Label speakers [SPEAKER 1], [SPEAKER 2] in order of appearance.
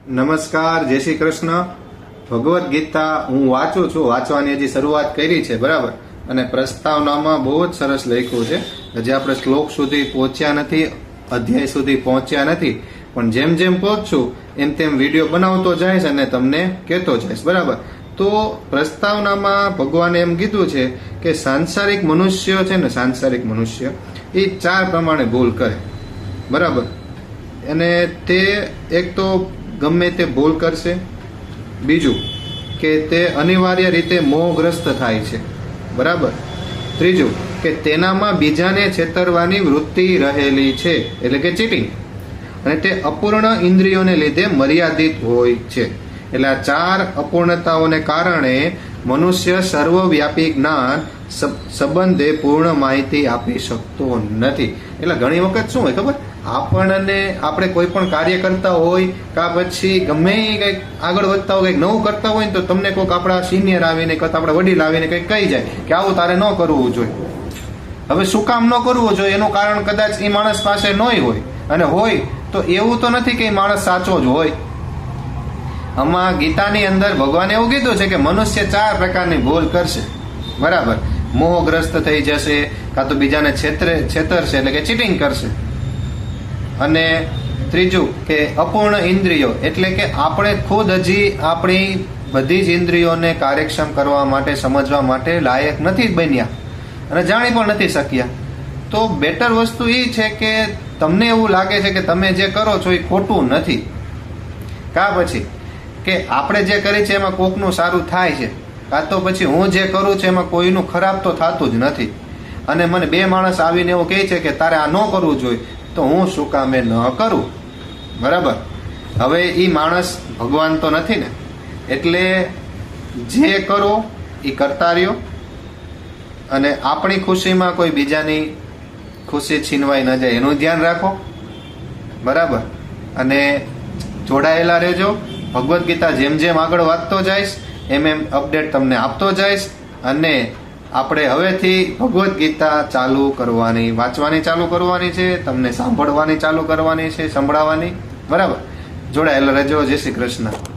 [SPEAKER 1] નમસ્કાર, જય શ્રી કૃષ્ણ. ભગવદ્ ગીતા હું વાંચું છું, વાંચવાની હજી શરૂઆત કરી છે, બરાબર. અને પ્રસ્તાવનામાં બહુ જ સરસ લખ્યું છે. હજી આપણે શ્લોક સુધી પહોંચ્યા નથી, અધ્યાય સુધી પહોંચ્યા નથી, પણ જેમ જેમ પહોંચશું એમ તેમ વિડીયો બનાવતો જઈશ અને તમને કહેતો જઈશ, બરાબર. તો પ્રસ્તાવનામાં ભગવાને એમ કીધું છે કે સાંસારિક મનુષ્ય છે ને, સાંસારિક મનુષ્ય એ ચાર પ્રમાણે ભૂલ કરે, બરાબર. અને તે એક તો ગમે તે ભૂલ કરશે, બીજું કે તે અનિવાર્ય રીતે મોહગ્રસ્ત થાય છે, બરાબર. ત્રીજું કે તેનામાં બીજાને છેતરવાની વૃત્તિ રહેલી છે, એટલે કે ચીટિંગ. અને તે અપૂર્ણ ઇન્દ્રિયોને લીધે મર્યાદિત હોય છે. એટલે આ ચાર અપૂર્ણતાઓને કારણે મનુષ્ય સર્વવ્યાપી જ્ઞાન સંબંધે પૂર્ણ માહિતી આપી શકતો નથી. એટલે ઘણી વખત શું હોય ખબર, આપણને આપણે કોઈ પણ કાર્ય કરતા હોય કા પછી ગમે કંઈક આગળ વધતા હોય, કંઈક નવું કરતા હોય ને તો તમને કોઈક આપણા સિનિયર આવીને કદાચ આપણા વડીલ આવીને કંઈક કહી જાય કે આવું તારે ન કરવું જોઈએ. હવે શું કામ ન કરવું જોઈએ એનું કારણ કદાચ એ માણસ પાસે ન હોય, અને હોય તો એવું તો નથી કે એ માણસ સાચો જ હોય. આમાં ગીતાની અંદર ભગવાને એવું કીધું છે કે મનુષ્ય ચાર પ્રકારની ભૂલ કરશે, બરાબર. મોહગ્રસ્ત થઈ જશે, કાં તો બીજાને છેતરશે એટલે કે ચીટિંગ કરશે. અને ત્રીજું કે અપૂર્ણ ઇન્દ્રિયો, એટલે કે આપણે ખુદ હજી આપણી બધી જ ઇન્દ્રિયોને કાર્યક્ષમ કરવા માટે, સમજવા માટે લાયક નથી બન્યા અને જાણી પણ નથી શક્યા. તો બેટર વસ્તુ એ છે કે તમને એવું લાગે છે કે તમે જે કરો છો એ ખોટું નથી, કા પછી કે આપણે જે કરી છે એમાં કોકનું સારું થાય છે, કાં તો પછી હું જે કરું છું એમાં કોઈનું ખરાબ તો થતું જ નથી. અને મને બે માણસ આવીને એવું કહે છે કે તારે આ ન કરવું જોઈએ, તો હું શું કામે ન કરું, બરાબર. હવે એ માણસ ભગવાન તો નથી ને, એટલે જે કરો એ કરતા રહ્યો અને આપણી ખુશીમાં કોઈ બીજાની ખુશી છીનવાઈ ન જાય એનું ધ્યાન રાખો, બરાબર. અને જોડાયેલા રહેજો. ભગવદ્ ગીતા જેમ જેમ આગળ વાંચતો જઈશ એમ એમ અપડેટ તમને આપતો જઈશ. અને આપણે હવેથી ભગવદ્ ગીતા ચાલુ કરવાની, વાંચવાની ચાલુ કરવાની છે, તમને સાંભળવાની ચાલુ કરવાની છે, સંભળાવવાની, બરાબર. જોડાયેલા રહેજો. જય શ્રી કૃષ્ણ.